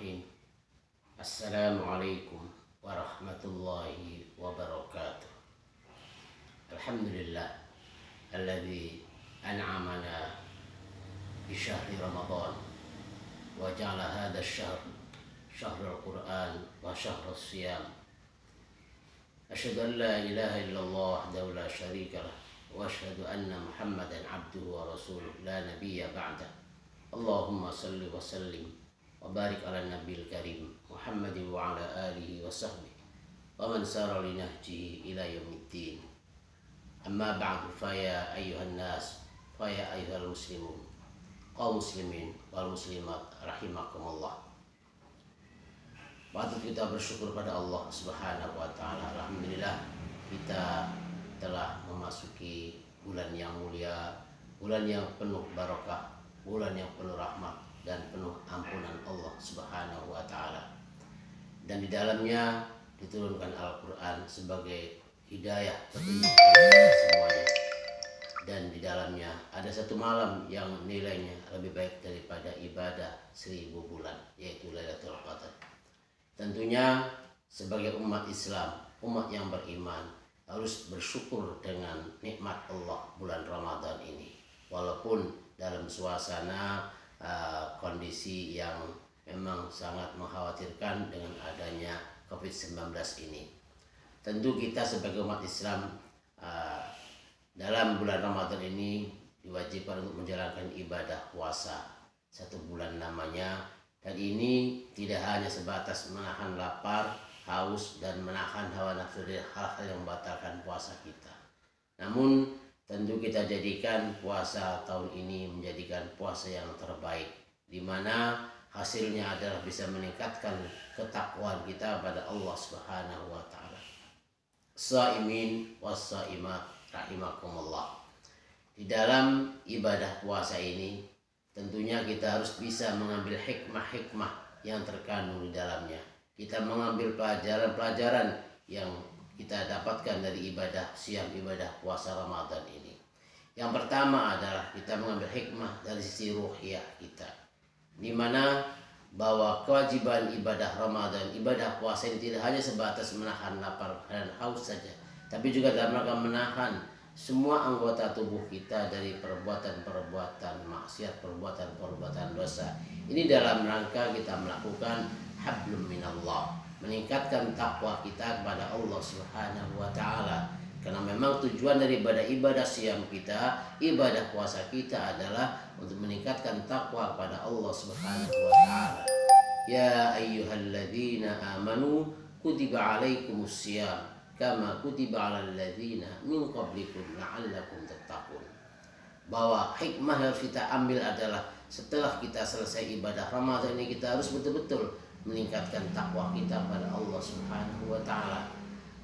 Bismillahirrahmanirrahim. Assalamualaikum warahmatullahi wabarakatuh. Alhamdulillah alladzi an'amana bi syahri Ramadan wa ja'ala hadha asy-syahr syahrul Qur'an wa syahrus siyam. Asyhadu an la ilaha illallah wahdahu la syarika lah wa asyhadu anna Muhammadan abduhu wa rasuluh la nabiyya ba'dah. Allahumma salli wa sallim wa barik ala nabiyil karim Muhammadin wa ala alihi wa sahbihi wa man sara li nahjihi ila yaumiddin. Amma ba'du, fa ya ayyuhan nas, fa ya ayyuhal muslimun, kaum muslimin wal muslimat rahimakumullah. Patut kita bersyukur pada Allah Subhanahu wa taala. Alhamdulillah kita telah memasuki bulan yang mulia, bulan yang penuh barakah, bulan yang penuh rahmat dan penuh ampunan Allah Subhanahu wa taala. Dan di dalamnya diturunkan Al-Qur'an sebagai hidayah petunjuk kepada semuanya. Dan di dalamnya ada satu malam yang nilainya lebih baik daripada ibadah 1000 bulan, yaitu Lailatul Qadar. Tentunya sebagai umat Islam, umat yang beriman, harus bersyukur dengan nikmat Allah bulan Ramadan ini. Walaupun dalam suasana kondisi yang memang sangat mengkhawatirkan dengan adanya COVID-19 ini. Tentu kita sebagai umat Islam dalam bulan Ramadan ini diwajibkan untuk menjalankan ibadah puasa 1 bulan namanya. Dan ini tidak hanya sebatas menahan lapar, haus, dan menahan hawa nafsu dari hal-hal yang membatalkan puasa kita. Namun tentu kita jadikan puasa tahun ini menjadikan puasa yang terbaik, di mana hasilnya adalah bisa meningkatkan ketakwaan kita pada Allah Subhanahu wa taala. Shaimin was shaimat rahimakumullah. Di dalam ibadah puasa ini tentunya kita harus bisa mengambil hikmah-hikmah yang terkandung di dalamnya. Kita mengambil pelajaran-pelajaran yang kita dapatkan dari ibadah siam, ibadah puasa Ramadan ini. Yang pertama adalah kita mengambil hikmah dari sisi ruhiyah kita, di mana bahwa kewajiban ibadah Ramadan, ibadah puasa ini tidak hanya sebatas menahan lapar dan haus saja, tapi juga dalam rangka menahan semua anggota tubuh kita dari perbuatan-perbuatan maksiat, perbuatan-perbuatan dosa. Ini dalam rangka kita melakukan hablum minallah, meningkatkan takwa kita kepada Allah Subhanahu wa taala. Karena memang tujuan dari ibadah siam kita, ibadah puasa kita adalah untuk meningkatkan takwa kepada Allah Subhanahu wa taala. Ya ayyuhalladzina amanu kutiba alaikumus syiyam kama kutiba alal ladzina min qablikum la'allakum tattaqun. Bahwa hikmah yang harus kita ambil adalah setelah kita selesai ibadah Ramadan ini, kita harus betul-betul meningkatkan takwa kita kepada Allah Subhanahu wa taala.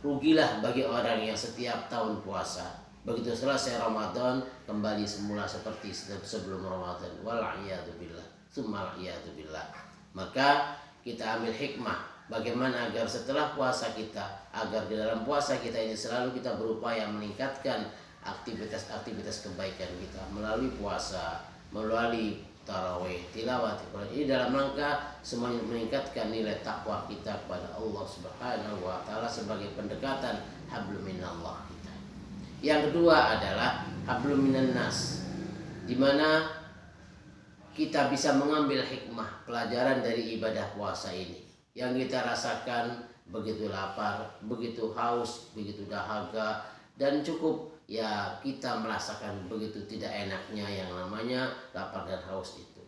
Rugilah bagi orang yang setiap tahun puasa, begitu selesai Ramadan kembali semula seperti sebelum Ramadan. Wal'iyadu billah, tsumma al'iyadu billah. Maka kita ambil hikmah bagaimana agar setelah puasa kita, agar di dalam puasa kita ini selalu kita berupaya meningkatkan aktivitas-aktivitas kebaikan kita melalui puasa, melalui tarawih, tilawat Quran. Ini dalam rangka semuanya meningkatkan nilai takwa kita kepada Allah Subhanahu wa taala sebagai pendekatan hablum minallah kita. Yang kedua adalah hablum minan nas, di mana kita bisa mengambil hikmah pelajaran dari ibadah puasa ini. Yang kita rasakan begitu lapar, begitu haus, begitu dahaga, dan cukup ya kita merasakan begitu tidak enaknya yang namanya lapar dan haus itu.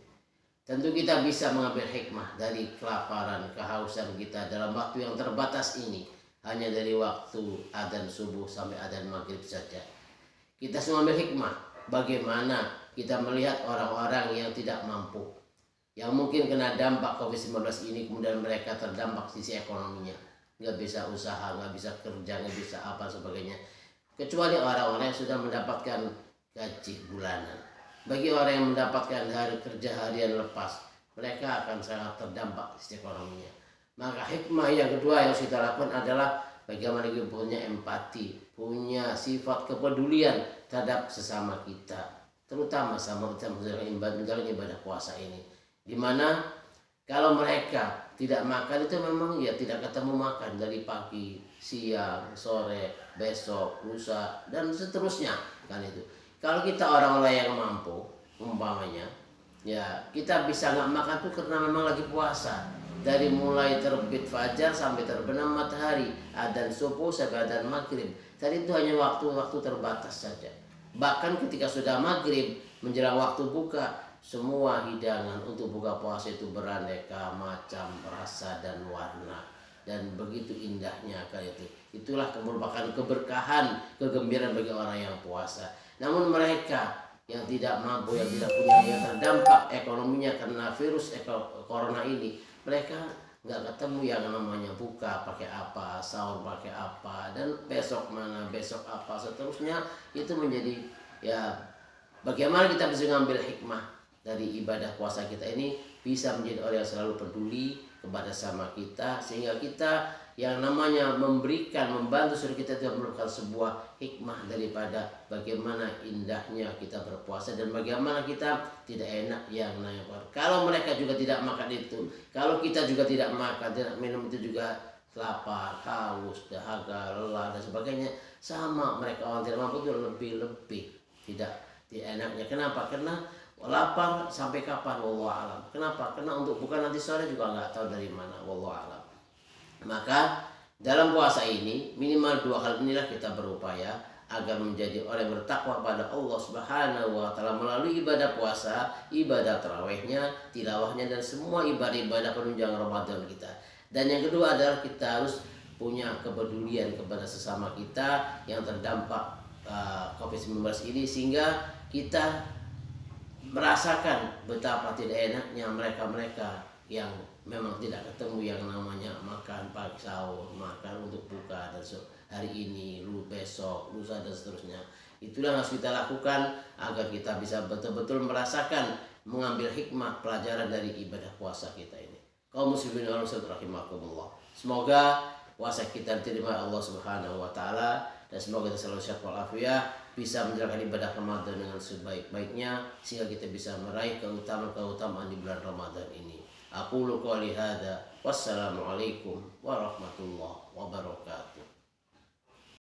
Tentu kita bisa mengambil hikmah dari kelaparan, kehausan kita dalam waktu yang terbatas ini, hanya dari waktu adzan subuh sampai adzan maghrib saja. Kita semua ambil hikmah bagaimana kita melihat orang-orang yang tidak mampu, yang mungkin kena dampak COVID-19 ini, kemudian mereka terdampak sisi ekonominya, nggak bisa usaha, nggak bisa kerja, nggak bisa apa sebagainya, kecuali orang-orang yang sudah mendapatkan gaji bulanan. Bagi orang yang mendapatkan hari kerja harian lepas, mereka akan sangat terdampak sisi ekonominya. Maka hikmah yang kedua yang harus kita lakukan adalah bagaimana kita punya empati, punya sifat kepedulian terhadap sesama kita, terutama sama kita menjalankan ibadah puasa ini, di mana Kalau mereka tidak makan itu memang ya tidak ketemu makan dari pagi, siang, sore, besok, lusa dan seterusnya kan itu. Kalau kita orang-orang yang mampu umpamanya ya kita bisa nggak makan tuh karena memang lagi puasa dari mulai terbit fajar sampai terbenam matahari, adzan subuh sampai adzan maghrib. Tadi itu hanya waktu-waktu terbatas saja. Bahkan ketika sudah maghrib menjelang waktu buka, semua hidangan untuk buka puasa itu beraneka macam rasa dan warna dan begitu indahnya kan itu. Itulah merupakan keberkahan, kegembiraan bagi orang yang puasa. Namun mereka yang tidak mampu, yang tidak punya, yang terdampak ekonominya karena virus corona ini, mereka nggak ketemu yang namanya buka pakai apa, sahur pakai apa, dan besok mana, besok apa, seterusnya. Itu menjadi ya bagaimana kita bisa mengambil hikmah dari ibadah puasa kita ini, bisa menjadi orang yang selalu peduli kepada sama kita, sehingga kita yang namanya memberikan, membantu saudara kita itu merupakan sebuah hikmah daripada bagaimana indahnya kita berpuasa dan bagaimana kita tidak enak yang namanya. Kalau mereka juga tidak makan itu, kalau kita juga tidak makan, tidak minum itu juga lapar, haus, dahaga, lelah dan sebagainya, sama mereka orang tidak mampu itu lebih tidak enaknya. Kenapa? Karena lapar sampai kapan? Wallahu alam. Kenapa? Karena untuk bukan nanti sore juga nggak tahu dari mana. Wallahu alam. Maka dalam puasa ini minimal 2 hal inilah kita berupaya agar menjadi orang yang bertakwa pada Allah Subhanahu wa taala melalui ibadah puasa, ibadah tarawihnya, tilawahnya dan semua ibadah-ibadah penunjang Ramadan kita. Dan yang kedua adalah kita harus punya kepedulian kepada sesama kita yang terdampak COVID-19 ini, sehingga kita merasakan betapa tidak enaknya mereka-mereka yang memang tidak ketemu yang namanya makan pagi, sahur, makan untuk buka dan hari ini, besok, lusa dan seterusnya. Itulah yang harus kita lakukan agar kita bisa betul-betul merasakan, mengambil hikmah pelajaran dari ibadah puasa kita ini. Kaum muslimin wal muslimat rahimakumullah. Semoga puasa kita diterima Allah Subhanahu wa taala dan semoga kita selalu sehat walafiat, bisa menjalankan ibadah Ramadan dengan sebaik-baiknya sehingga kita bisa meraih keutamaan di bulan Ramadan ini. Aqulu qouli hadza wassalamualaikum warahmatullahi wabarakatuh.